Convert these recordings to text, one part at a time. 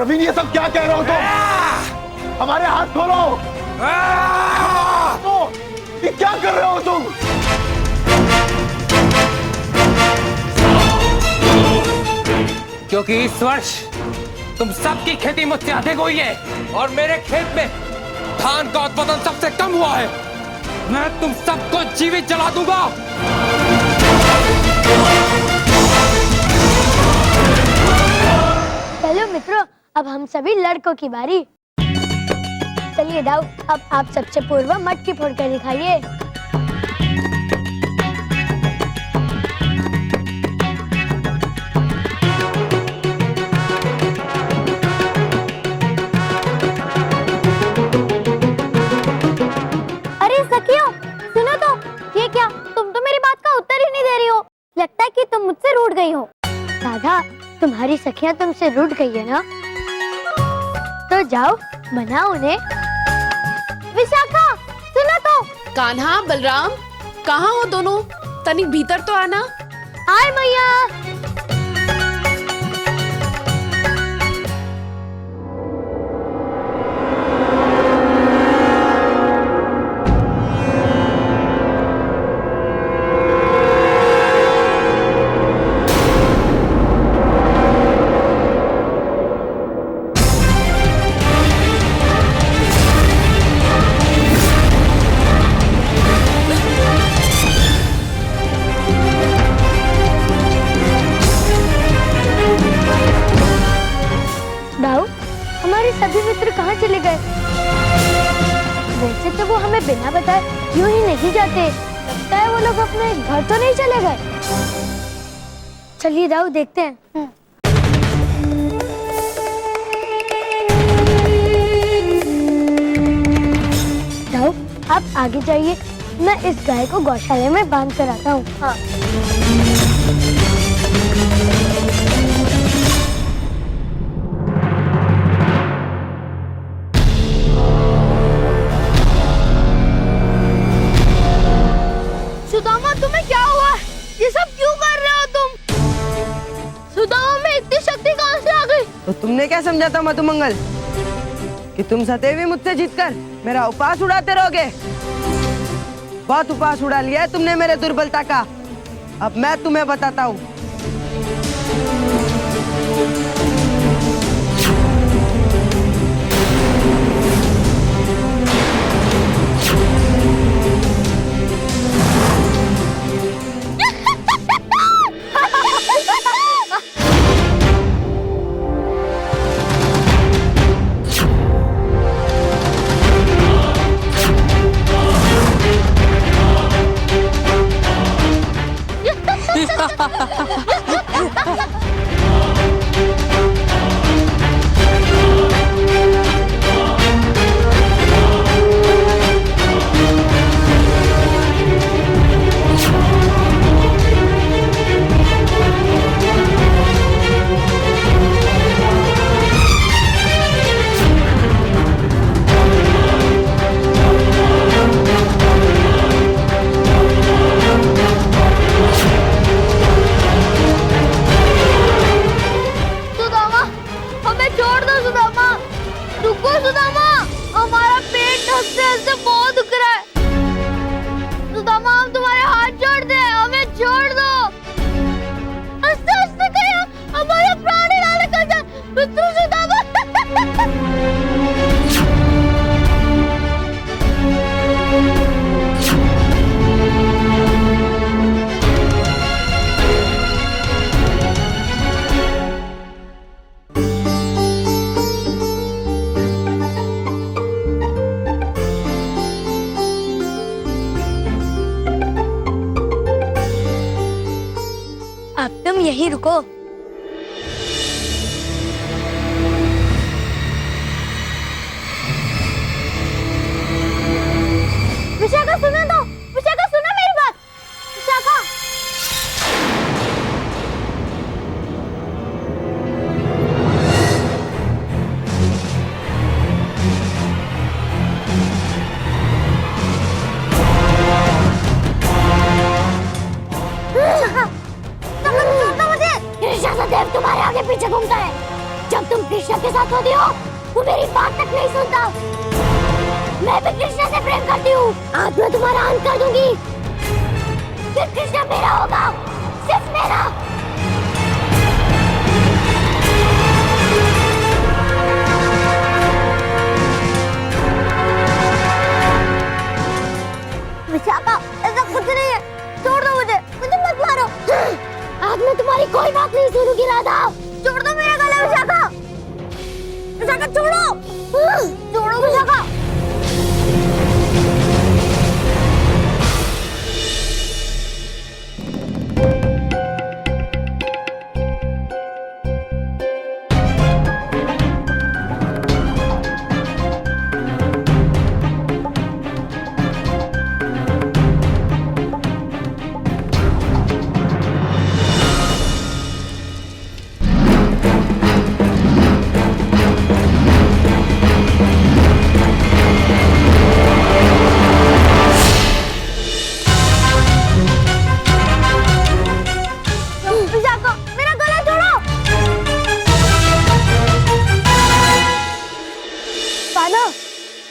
नवीन ये सब क्या कह रहे हो तुम? हमारे हाथ खोलो। तो ये क्या कर रहे हो तुम? क्योंकि इस वर्ष तुम सबकी खेती मुझसे अधिक हुई है और मेरे खेत में धान का उत्पादन सबसे कम हुआ है। मैं तुम सबको जीवित जला दूंगा। चलो मित्रों, अब हम सभी लड़कों की बारी। चलिए दाऊ, अब आप सबसे पूर्व मटकी फोड़ कर दिखाइए। अरे सखियों, सुनो तो, ये क्या? तुम तो मेरी बात का उत्तर ही नहीं दे रही हो। लगता है कि तुम मुझसे रूठ गई हो। राधा, तुम्हारी सखियां तुमसे रूठ गई है ना? तो जाओ मनाओ उन्हें। विशाखा, सुनो तो। कान्हा, बलराम, कहाँ हो दोनों? तनिक भीतर तो आना। आए मैया। हमारे सभी मित्र कहाँ चले गए? वैसे तो वो हमें बिना बताए यूं ही नहीं जाते। लगता है वो लोग अपने घर तो नहीं चले गए। चलिए दाऊ, देखते हैं। दाऊ, आप आगे जाइए, मैं इस गाय को गौशाला में बांध कर आता हूँ। हाँ। सुदामा, तुम्हें क्या हुआ? ये सब क्यों कर रहे हो तुम? सुदामा में इतनी शक्ति कहाँ से आ गई? तो तुमने क्या समझा था मधुमंगल, कि तुम सदैव मुझसे जीतकर मेरा उपवास उड़ाते रहोगे? बहुत उपवास उड़ा लिया है तुमने मेरे दुर्बलता का। अब मैं तुम्हें बताता हूँ। अब तुम यहीं रुको। विशाखा, सुनो तो। विशाखा, सुनो मेरी बात। विशाखा। सदैव तुम्हारे आगे पीछे घूमता है। जब तुम कृष्णा के साथ होती हो, वो मेरी बात तक नहीं सुनता। मैं भी कृष्णा से प्रेम करती हूँ। आज मैं तुम्हारा अंत कर दूंगी। फिर कृष्णा मेरा होगा, सिर्फ मेरा। विशाखा, ऐसा कुछ नहीं है, छोड़ दो मुझे मत मारो। आज मैं तुम्हारी कोई बात नहीं सुनूंगी राधा। छोड़ दो मेरा गला विशाखा। विशाखा छोड़ो, छोड़ो विशाखा।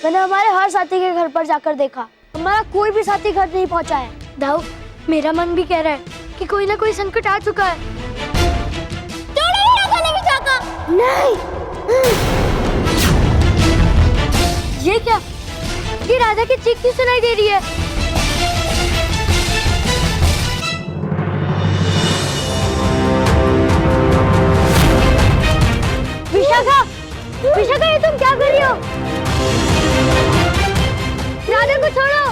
मैंने हमारे हर साथी के घर पर जाकर देखा, हमारा कोई भी साथी घर नहीं पहुंचा है। दाऊ, मेरा मन भी कह रहा है कि कोई ना कोई संकट आ चुका है। नहीं। ये क्या? ये राधा की चीख क्यों सुनाई दे रही है? विशाखा, विशाखा, ये तुम क्या कर रही हो? राधा को छोड़ो,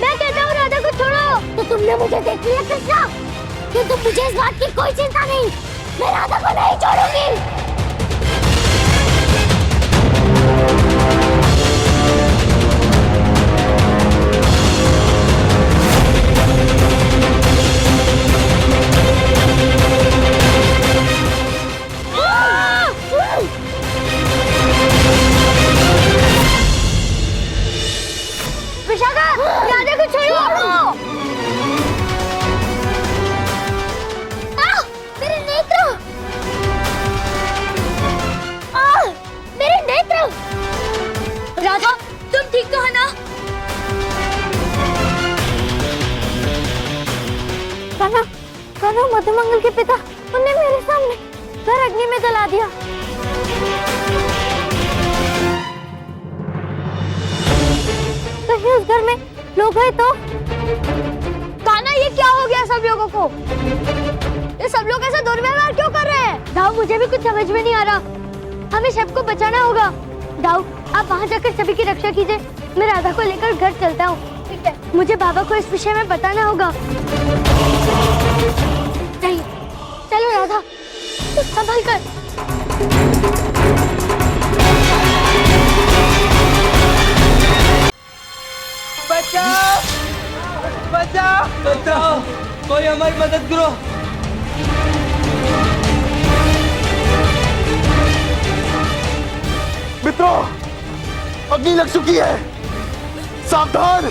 मैं कहता हूँ राधा को छोड़ो। तो तुमने मुझे देख लिया कृष्णा? कि तुम मुझे इस बात की कोई चिंता नहीं, मैं राधा को नहीं छोड़ूंगी। विशाखा, राधा को छोड़ो। मेरे नेत्र, मेरे नेत्र। राधा, तुम ठीक तो है ना? कान्हा, कान्हा, मधुमंगल के पिता, उन्होंने मेरे सामने घर अग्नि में जला दिया। कहीं उस घर में लोग हैं तो? कान्हा, ये क्या हो गया सब लोगों को? ये सब लोग ऐसा दुर्व्यवहार क्यों कर रहे हैं? दाऊ, मुझे भी कुछ समझ में नहीं आ रहा। हमें सबको बचाना होगा। दाऊ, आप वहाँ जाकर सभी की रक्षा कीजिए, मैं राधा को लेकर घर चलता हूँ। ठीक है। मुझे बाबा को इस विषय में बताना होगा। चलिए, चलो राधा, संभल कर। बचाओ, बचाओ, बचाओ, कोई हमारी मदद करो। मित्रों, अग्नि लग चुकी है, सावधान।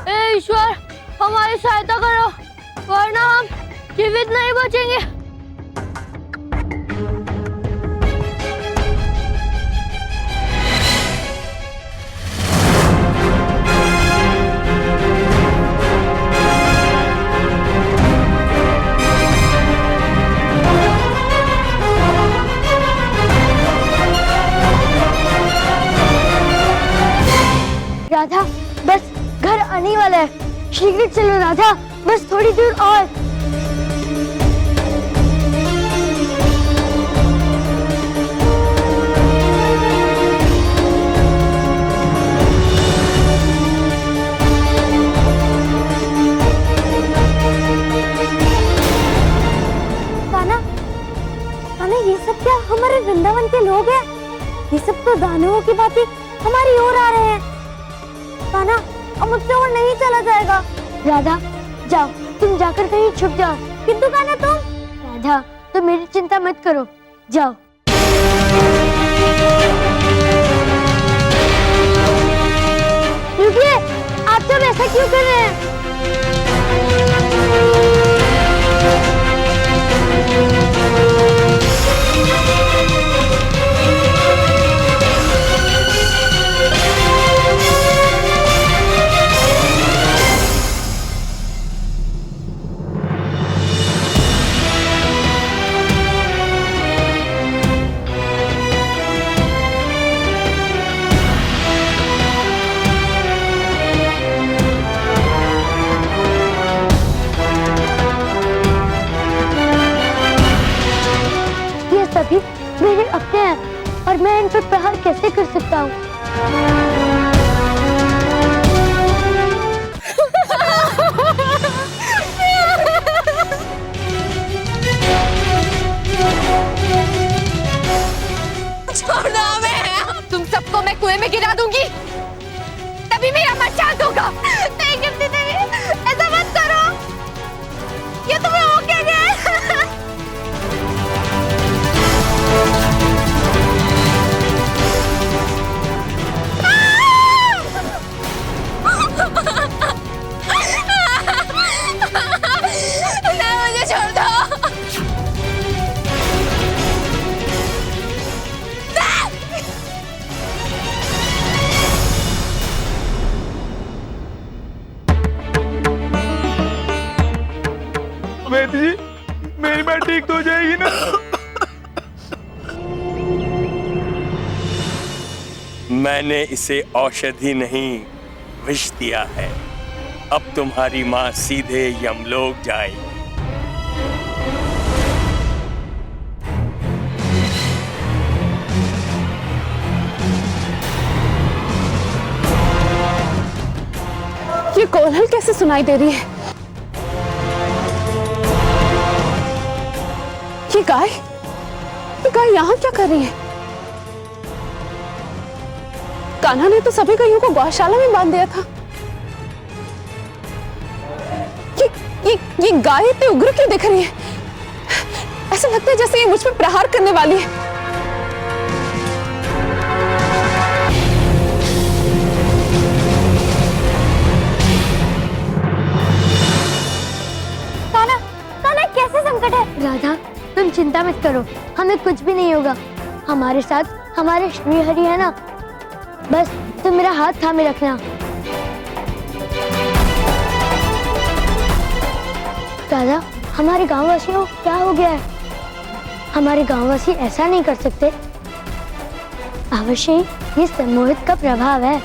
हे ईश्वर, हमारी सहायता करो, वरना हम जीवित नहीं बचेंगे। राधा, बस घर आने वाला है, शीघ्र चलो राधा, बस थोड़ी दूर और। कान्हा, कान्हा, ये सब क्या हमारे वृंदावन के लोग हैं? ये सब तो दानवों की बातें हमारी ओर आ रहे हैं। कान्हा, अब मुझसे और नहीं चला जाएगा। राधा, जाओ, तुम जाकर कहीं छुप जाओ। किंतु कान्हा, तुम? राधा, तुम मेरी चिंता मत करो, जाओ। रुकिए, आप सब ऐसा क्यों कर रहे हैं? हूँ। छोड़ो हमें, तुम सबको मैं कुएं में गिरा दूंगी, तभी मेरा मन शांत होगा। नहीं गिफ्टी देवी, ऐसा मत करो, ये तुम्हें हो क्या गया? ना मुझे छोड़ दो। वेद जी, मेरी बात ठीक तो हो जाएगी ना? मैंने इसे औषधि नहीं विष दिया है। अब तुम्हारी माँ सीधे यमलोक जाएगी। ये कोलाहल कैसे सुनाई दे रही है? ये गाय यहाँ क्या कर रही है? कान्हा ने तो सभी गायों को गौशाला में बांध दिया था। ये गाय इतनी उग्र क्यों दिख रही है? ऐसा लगता है जैसे ये मुझ पर प्रहार करने वाली है। कान्हा कैसे संकट है? राधा, तुम चिंता मत करो, हमें कुछ भी नहीं होगा। हमारे साथ हमारे श्री हरि है ना, बस तुम मेरा हाथ थामे रखना। राधा, हमारे गांववासियों को क्या हो गया है? हमारे गांववासी ऐसा नहीं कर सकते। अवश्य ही ये सम्मोहित का प्रभाव है।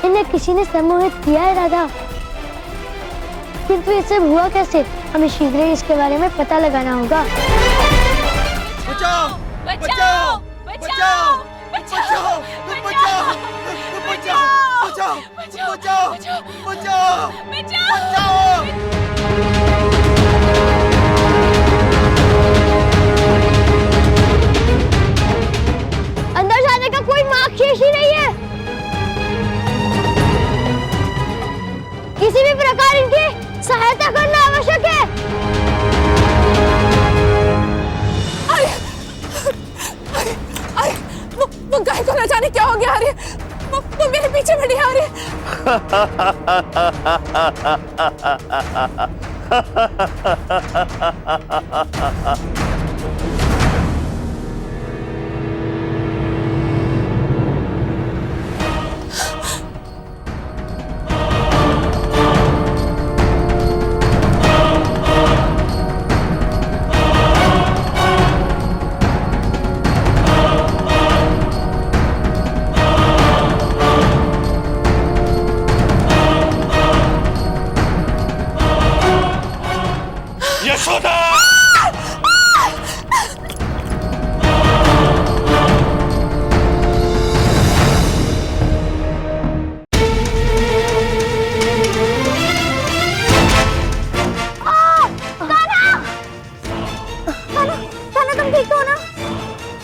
इन्हें किसी ने सम्मोहित किया है राधा, किंतु इससे हुआ कैसे? हमें शीघ्र ही इसके बारे में पता लगाना होगा। बचाओ! बचाओ! बचाओ! बचाओ! बचाओ! बचाओ! बचाओ! बचाओ! बचाओ! अंदर जाने का कोई मार्ग शेष ही नहीं है। किसी भी प्रकार इनकी सहायता करना आवश्यक है। वो गाय को न जाने क्या हो गया। वो मेरे पीछे बढ़ी आ रही है। यशोदा! कान्हा, तुम ठीक हो ना?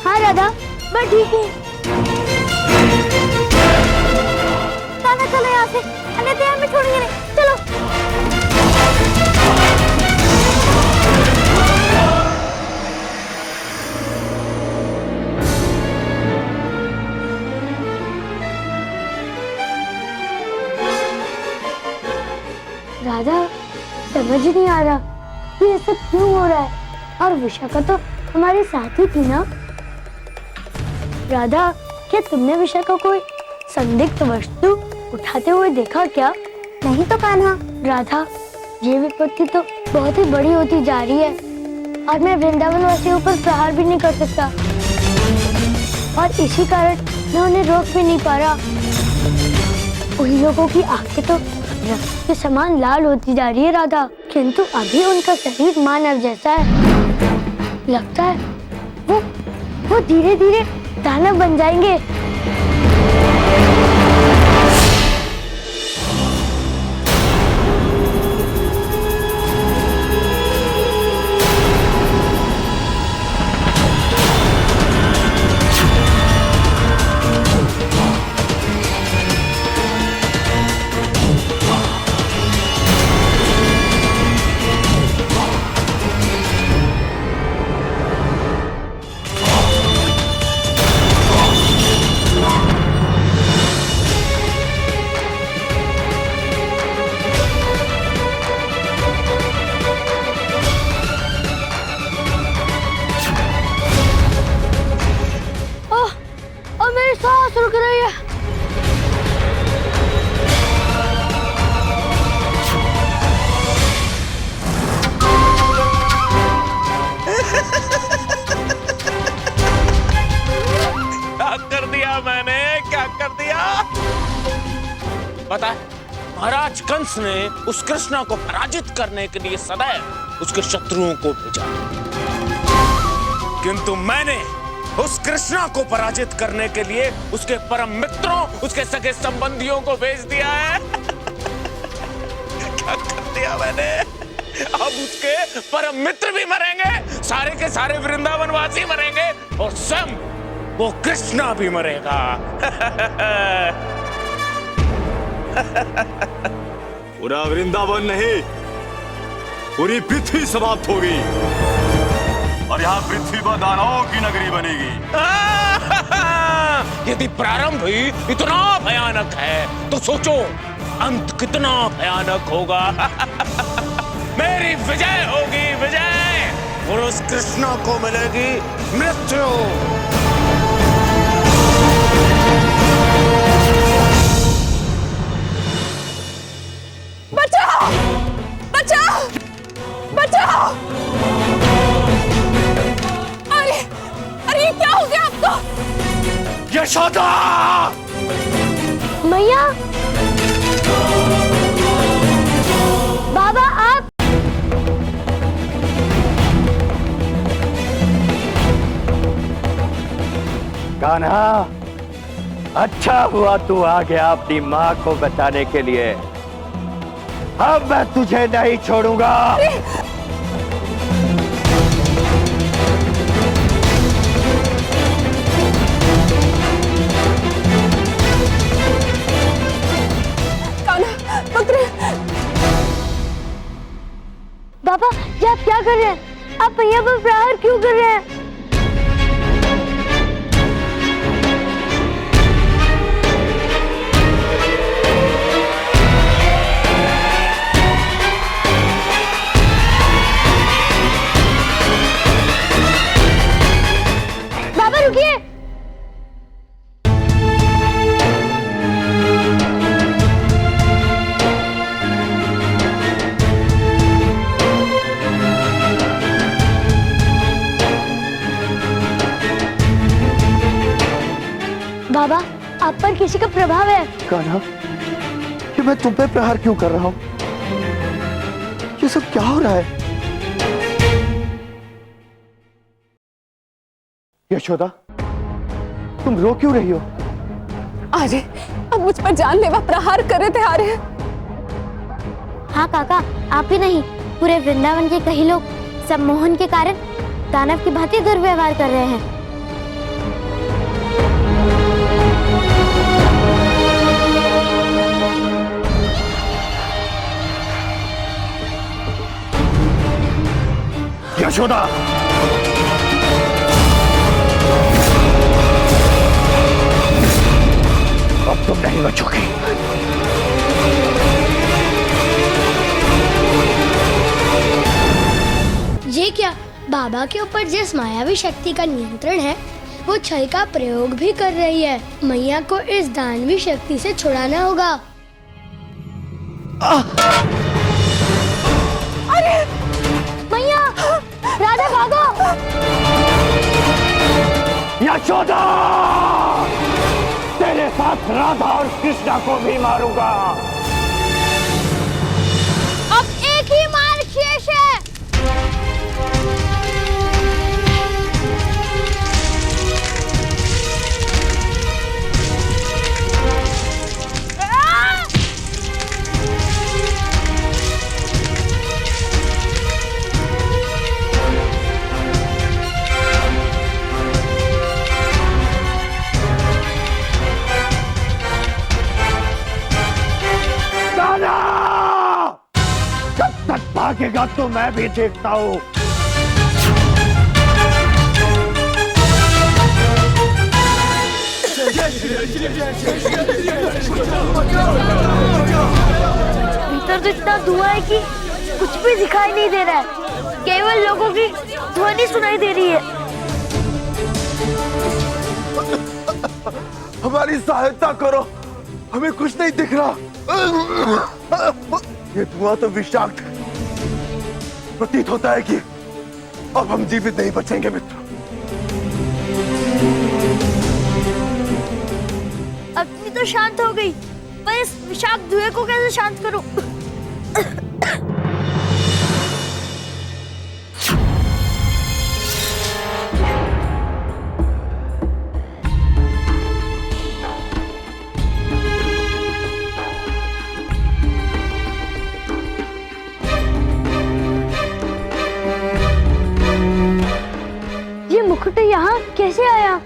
हाँ राधा, मैं ठीक हूँ। कान्हा चलो यहाँ से, अन्यथा हमें छोड़ेंगे नहीं। चलो। राधा, समझ नहीं आ रहा कि ये सब क्यों हो रहा है। और विशाखा तो हमारे साथ ही थी ना? राधा, क्या तुमने विशाखा कोई संदिग्ध वस्तु उठाते हुए देखा क्या? नहीं तो कान्हा। राधा, ये विपत्ति तो बहुत ही बड़ी होती जा रही है और मैं वृंदावन वासियों पर प्रहार भी नहीं कर सकता और इसी कारण मैं उन्हें रोक भी नहीं पा रहा। उन लोगों की आंखें तो रक्त के समान लाल होती जा रही है राधा, किंतु अभी उनका शरीर मानव जैसा है। लगता है वो धीरे धीरे दानव बन जाएंगे। पता है, महाराज कंस ने उस कृष्णा को पराजित करने के लिए सदैव उसके शत्रुओं को भेजा, किंतु मैंने उस कृष्णा को पराजित करने के लिए उसके परम मित्रों, उसके सगे संबंधियों को भेज दिया है। क्या कर दिया मैंने? अब उसके परम मित्र भी मरेंगे, सारे के सारे वृंदावनवासी मरेंगे और स्वयं वो कृष्णा भी मरेगा। पूरा वृंदावन नहीं, पूरी पृथ्वी समाप्त होगी और यहाँ पृथ्वी पर दानवों की नगरी बनेगी। यदि प्रारंभ ही इतना भयानक है तो सोचो अंत कितना भयानक होगा। मेरी विजय होगी, विजय, और उस कृष्णा को मिलेगी मृत्यु। बचाओ! बचाओ! बचाओ! अरे अरे ये क्या हो गया आपको? यशोदा! मैया, बाबा आप। कान्हा, अच्छा हुआ तू आ गया अपनी माँ को बचाने के लिए। अब मैं तुझे नहीं छोड़ूंगा। कान्हा, पुत्र! बाबा, ये आप क्या कर रहे हैं? आप मैया पर प्रहार क्यों कर रहे हैं? बाबा रुकिए। बाबा, आप पर किसी का प्रभाव है। कान्हा, कि मैं तुम पे प्रहार क्यों कर रहा हूँ? ये सब क्या हो रहा है? यशोदा, तुम रो क्यों रही हो? अरे अब मुझ पर जानलेवा प्रहार कर रहे थे आर्य। हाँ काका, आप ही नहीं, पूरे वृंदावन के कई लोग सब मोहन के कारण दानव की भांति दुर्व्यवहार कर रहे हैं। यशोदा, अब तुम नहीं बचोगी। ये क्या, बाबा के ऊपर जिस मायावी शक्ति का नियंत्रण है वो छल का प्रयोग भी कर रही है। मैया को इस दानवी शक्ति से छुड़ाना होगा। अरे मैया, राधा भागो! यशोदा, तेरे साथ राधा और कृष्णा को भी मारूंगा। अब एक ही मार्ग शेष है। जब तक भागेगा तो मैं भी देखता हूँ। भीतर तो इतना धुआं है कि कुछ भी दिखाई नहीं दे रहा है, केवल लोगों की ध्वनि सुनाई दे रही है। हमारी सहायता करो, हमें कुछ नहीं दिख रहा। ये धुआं तो विषाक्त है। प्रतीत होता है कि अब हम जीवित नहीं बचेंगे मित्र। अग्नि तो शांत हो गई, पर मैं इस विषाक्त धुएं को कैसे शांत करूं? ये मुकुट यहाँ कैसे आया?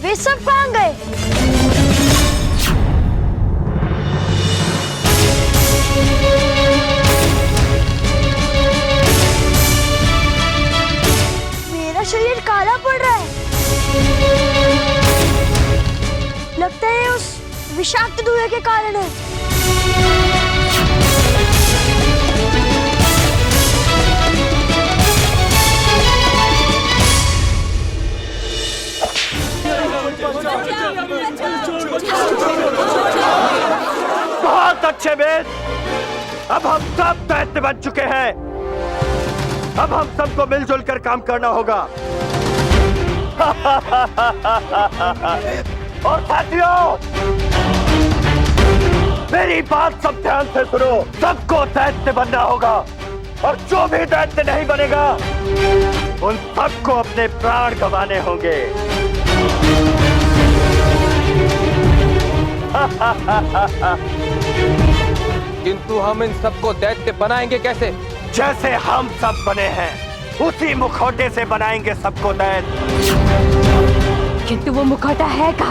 वे सब कहाँ गए? मेरा शरीर काला पड़ रहा है। लगता है उस विषाक्त धुएं के कारण है। बहुत अच्छे बेद, अब हम सब दैत्य बन चुके हैं। अब हम सबको मिलजुल कर काम करना होगा। और साथियों, मेरी बात सब ध्यान से सुनो। सबको दैत्य बनना होगा और जो भी दैत्य नहीं बनेगा उन सबको अपने प्राण गंवाने होंगे। किंतु हम इन सबको दैत्य बनाएंगे कैसे? जैसे हम सब बने हैं उसी मुखौटे से बनाएंगे सबको दैत्य। किंतु वो मुखौटा है का?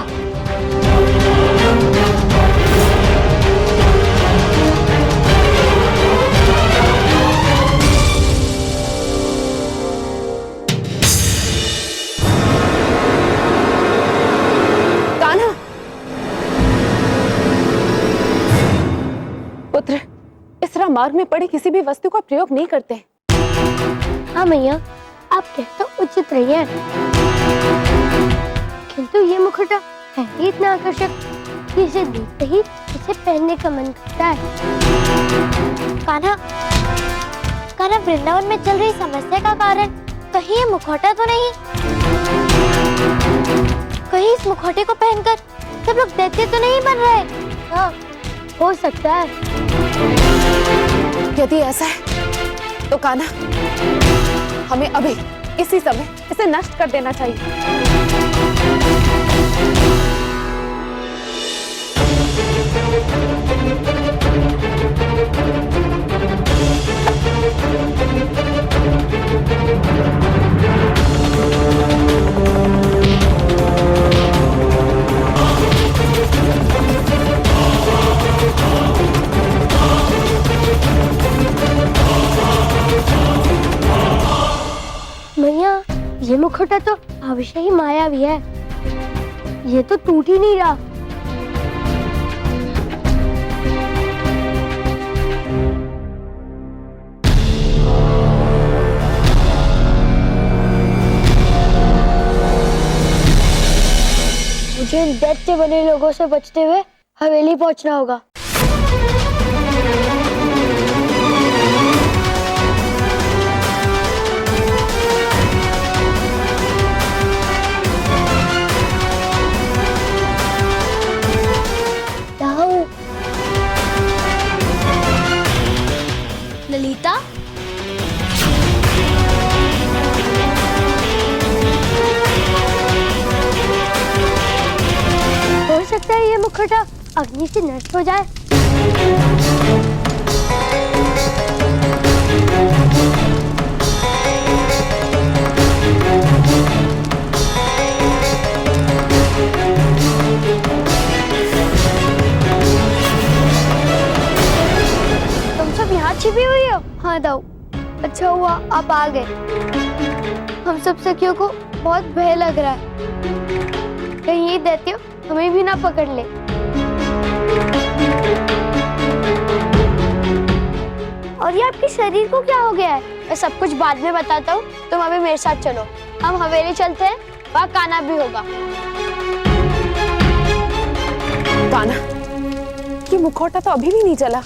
कान्हा, पुत्र, इस तरह मार्ग में पड़ी किसी भी वस्तु का प्रयोग नहीं करते। हाँ मैया, आप कहते तो उचित रही है, किंतु ये मुकुट है ही इतना आकर्षक कि इसे देखते ही इसे पहनने का मन करता है। कान्हा, कान्हा, वृंदावन में चल रही समस्या का कारण कहीं ये मुखौटा तो नहीं? कहीं इस मुखौटे को पहनकर सब लोग दैत्य तो नहीं बन रहे? हाँ, हो सकता है। यदि ऐसा है तो कान्हा, हमें अभी इसी समय इसे नष्ट कर देना चाहिए। मैया, ये मुखौटा तो अवश्य ही मायावी है। ये तो टूट ही नहीं रहा। मुझे इन दैत्य बने लोगों से बचते हुए हवेली पहुंचना होगा। ललिता, हो सकता है ये मुखौटा अग्नि से नष्ट हो जाए। हाँ दाऊ, अच्छा हुआ आप आ गए। हम सब सखियों को बहुत भय लग रहा है, कहीं ये दैत्य हमें भी ना पकड़ ले। और ये आपके शरीर को क्या हो गया है? मैं सब कुछ बाद में बताता हूँ, तुम अभी मेरे साथ चलो। हम हवेली चलते हैं, वहाँ कान्हा भी होगा। कान्हा, ये मुखौटा तो अभी भी नहीं चला।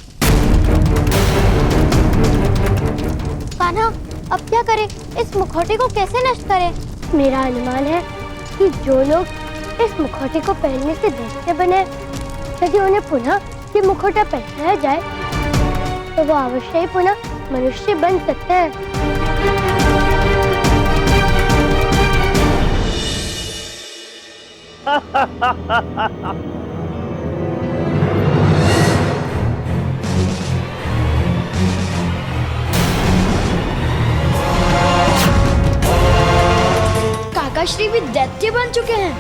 कान्हा, अब क्या करें? इस मुखौटे को कैसे नष्ट करें? मेरा अनुमान है कि जो लोग इस मुखौटे को पहनने से दैत्य बने, यदि उन्हें पुनः ये मुखौटा पहनाया जाए तो वो अवश्य ही पुनः मनुष्य बन सकते हैं। काकाश्री भी दैत्य बन चुके हैं।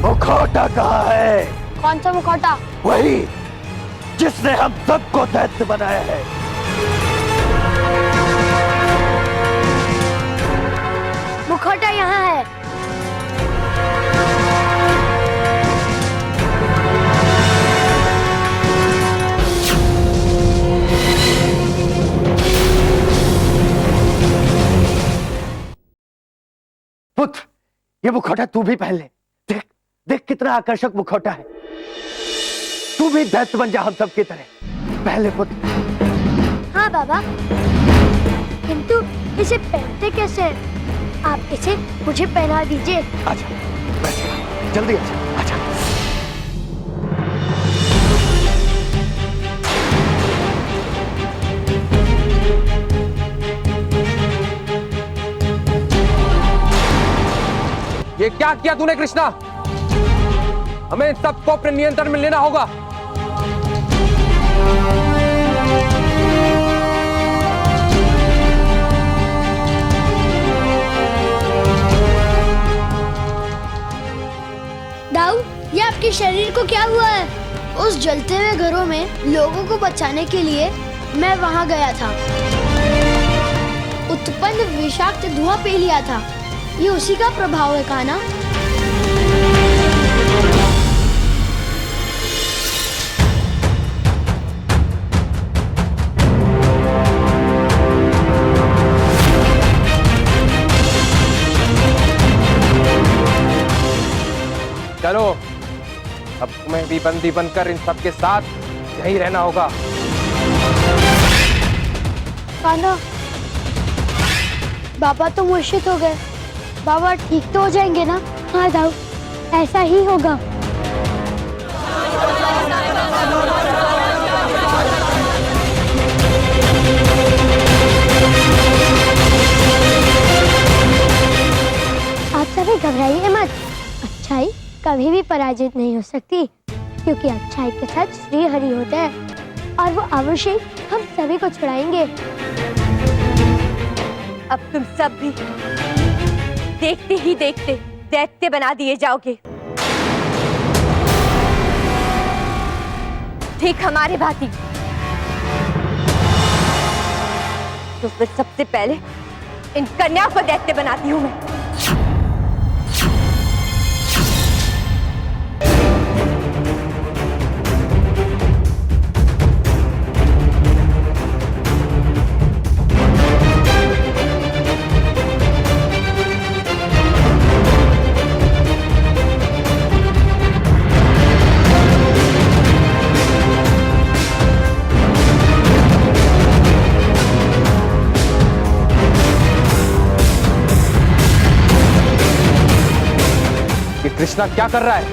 मुखौटा कहाँ है? कौन सा मुखौटा? वही जिसने हम सबको दैत्य बनाया है। मुखौटा यहाँ है। पुत्र, ये मुखौटा तू भी पहन ले। देख देख कितना आकर्षक मुखौटा है। तू भी दैत्य बन जा हम सब की तरह। पहले पुत्र। हाँ बाबा, किंतु इसे पहनते कैसे हैं? आप इसे मुझे पहना दीजिए। आजा, बैठ, जल्दी आजा, आजा। ये क्या किया तूने कृष्णा? हमें सबको अपने नियंत्रण में लेना होगा। दाऊ, ये आपके शरीर को क्या हुआ है? उस जलते हुए घरों में लोगों को बचाने के लिए मैं वहां गया था। उत्पन्न विषाक्त धुआं पी लिया था। ये उसी का प्रभाव है कान्हा। चलो, अब तुम्हें भी बंदी बनकर इन सबके साथ यहीं रहना होगा। कान्हा, बाबा तो मूर्छित हो गए। बाबा ठीक तो हो जाएंगे ना? हाँ दाऊ, ऐसा ही होगा। आप सभी घबराइए मत। अच्छाई कभी भी पराजित नहीं हो सकती, क्योंकि अच्छाई के साथ श्री हरि होते हैं और वो अवश्य हम सभी को छुड़ाएंगे। अब तुम सब भी देखते ही देखते दैत्य बना दिए जाओगे। ठीक हमारे भांति। तो फिर सबसे पहले इन कन्याओं को दैत्य बनाती हूँ मैं। कृष्णा क्या कर रहा है?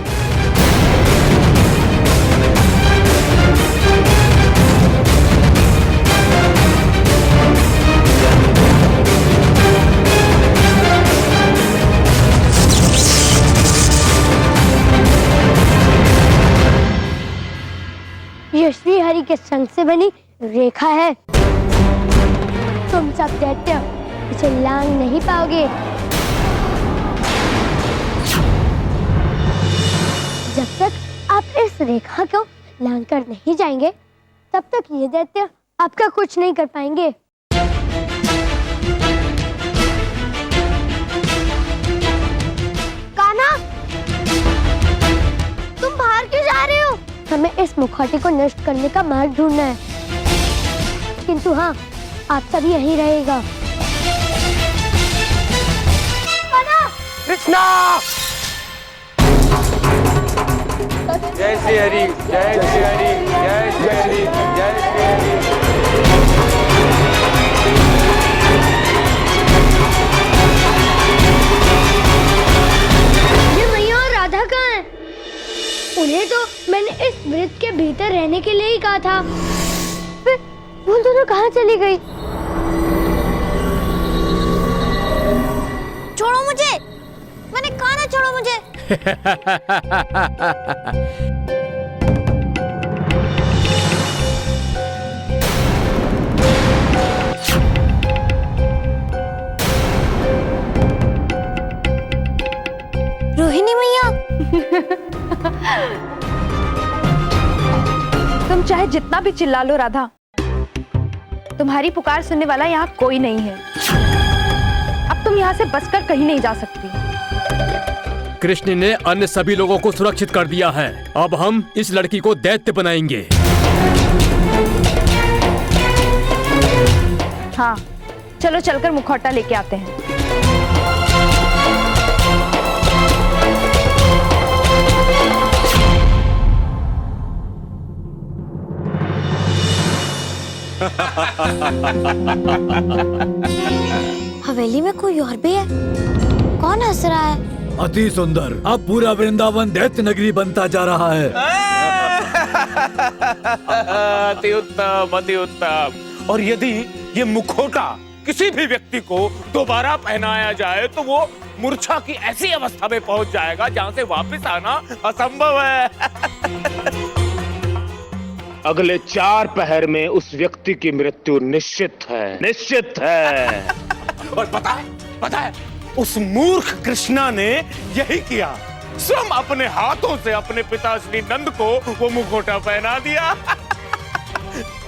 ये श्री हरि के संग से बनी रेखा है। तुम सब दैत्य इसे लांग नहीं पाओगे। जब तक आप इस रेखा को लांग कर नहीं जाएंगे, तब तक ये दैत्य आपका कुछ नहीं कर पाएंगे। कान्हा, तुम बाहर क्यों जा रहे हो? हमें इस मुखौटे को नष्ट करने का मार्ग ढूंढना है, किंतु हाँ, आप सब यहीं रहेगा। कृष्णा! जय श्री हरि, जय श्री हरि, जय श्री हरि, जय श्री हरि। ये मैया और राधा कहाँ हैं? उन्हें तो मैंने इस वृत्त के भीतर रहने के लिए ही कहा था। फिर वो दोनों कहाँ चली गई? छोड़ो मुझे! मैंने कहा ना, छोड़ो मुझे! रोहिणी मैया! तुम चाहे जितना भी चिल्ला लो राधा, तुम्हारी पुकार सुनने वाला यहाँ कोई नहीं है। अब तुम यहाँ से बचकर कहीं नहीं जा सकती। कृष्ण ने अन्य सभी लोगों को सुरक्षित कर दिया है। अब हम इस लड़की को दैत्य बनाएंगे। हाँ, चलो चलकर मुखौटा लेके आते हैं। हवेली में कोई और भी है? कौन हंस रहा है? अति सुंदर, अब पूरा वृंदावन दैत्य नगरी बनता जा रहा है। अति उत्तम, अति उत्तम। और यदि ये मुखौटा किसी भी व्यक्ति को दोबारा पहनाया जाए तो वो मूर्छा की ऐसी अवस्था में पहुंच जाएगा जहां से वापस आना असंभव है। अगले 4 पहर में उस व्यक्ति की मृत्यु निश्चित है, निश्चित है। और पता है उस मूर्ख कृष्णा ने यही किया। स्वयं अपने हाथों से अपने पिता श्री नंद को वो मुखौटा पहना दिया।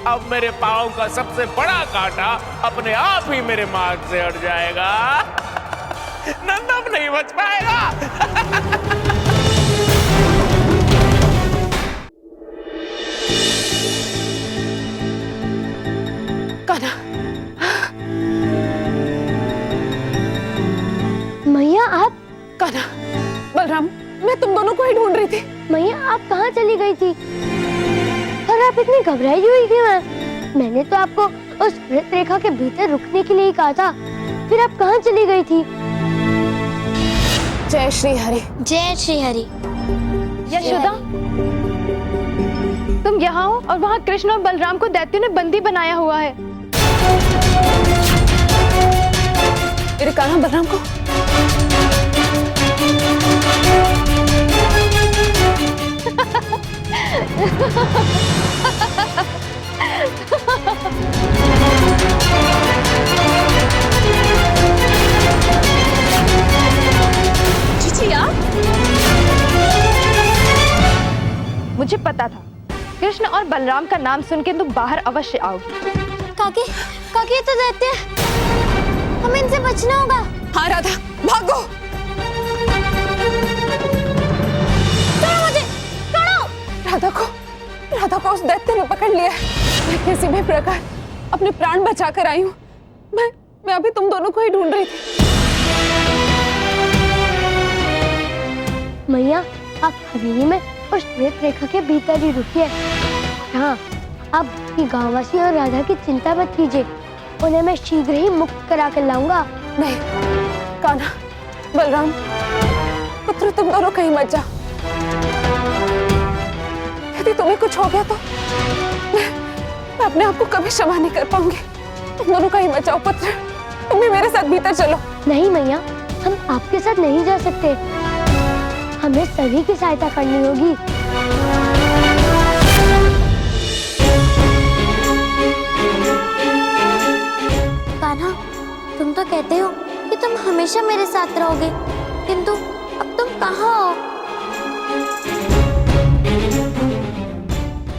अब मेरे पांव का सबसे बड़ा कांटा अपने आप ही मेरे मार्ग से हट जाएगा। नंद अब नहीं बच पाएगा। मैया आप? कान्हा, बलराम, मैं तुम दोनों को ही ढूंढ रही थी। मैया आप कहाँ चली गई थी? और आप इतनी घबराई हुई क्यों हैं? मैंने तो आपको उस वृत्त रेखा के भीतर रुकने के लिए ही कहा था। फिर आप कहाँ चली गई थी? जय श्री हरि। जय श्री हरि। यशोदा, तुम यहाँ हो और वहाँ कृष्ण और बलराम को दैत्य ने बंदी बनाया हुआ है। मेरे कान्हा, बलराम को चिचिया, मुझे पता था कृष्ण और बलराम का नाम सुन के तुम बाहर अवश्य आओगी। काकी, काकी तो दैत्य है। हमें इनसे बचना होगा। हाँ राधा, भागो। छोड़ो मुझे, छोड़ो। राधा को उस दैत्य ने पकड़ लिया है। मैं किसी भी प्रकार अपने प्राण बचा कर आई हूँ। मैं अभी तुम दोनों को ही ढूंढ रही थी। मैया, आप हवेली में उस वृत्त रेखा के भीतर ही रुकिए। हाँ, अब गांववासी और राधा की चिंता मत कीजिए। उन्हें मैं शीघ्र ही मुक्त करा कर लाऊंगा। नहीं कान्हा, बलराम, पुत्र, तुम दोनों कहीं मत जाओ। यदि तुम्हें कुछ हो गया तो मैं अपने आप को कभी क्षमा नहीं कर पाऊंगी। तुम दोनों कहीं मत जाओ पुत्र, तुम भी मेरे साथ भीतर चलो। नहीं मैया, हम आपके साथ नहीं जा सकते। हमें सभी की सहायता करनी होगी। कान्हा, तुम तो कहते हो कि तुम हमेशा मेरे साथ रहोगे, किंतु अब तुम कहाँ हो?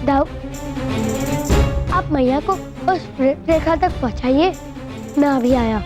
दाऊ, भैया को उस रेखा तक पहुंचाइए, मैं अभी आया।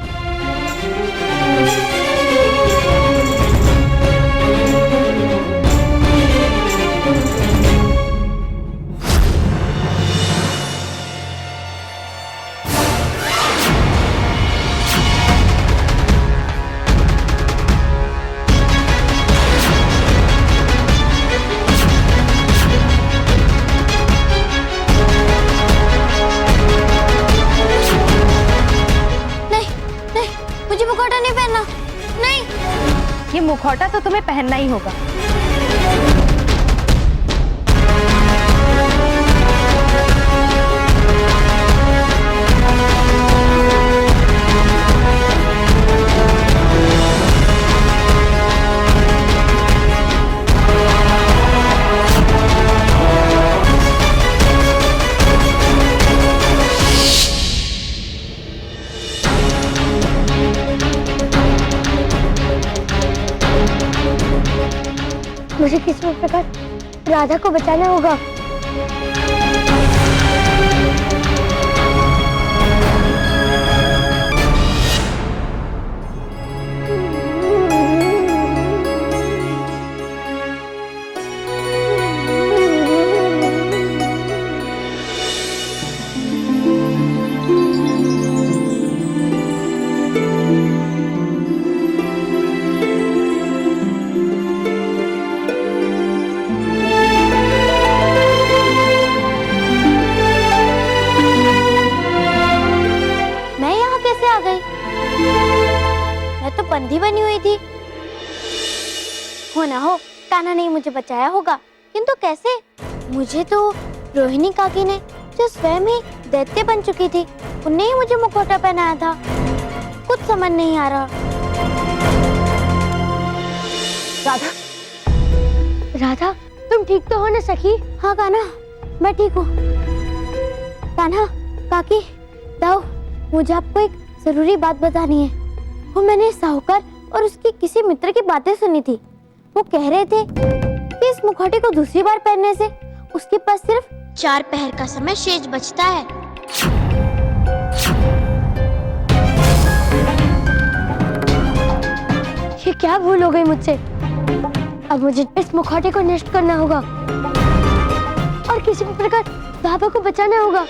ये मुखौटा तो तुम्हें पहनना ही होगा। मुझे किसी भी प्रकार राधा को बचाना होगा। बंदी बनी हुई थी। हो ना हो कान्हा ने मुझे बचाया होगा, किंतु कैसे? मुझे तो रोहिणी काकी ने, जो स्वयं ही दैत्य बन चुकी थी, उन्हें ही मुझे मुखौटा पहनाया था। कुछ समझ नहीं आ रहा। राधा, राधा तुम ठीक तो हो ना सखी? हाँ कान्हा, मैं ठीक हूँ। कान्हा, काकी, दाऊ, मुझे आपको एक जरूरी बात बतानी है। वो मैंने साहूकार और उसकी किसी मित्र की बातें सुनी थी। वो कह रहे थे कि इस मुखौटे को दूसरी बार पहनने से उसके पास सिर्फ 4 पहर का समय शेष बचता है। ये क्या भूल हो गई मुझसे? अब मुझे इस मुखौटे को नष्ट करना होगा और किसी भी प्रकार बाबा को बचाना होगा।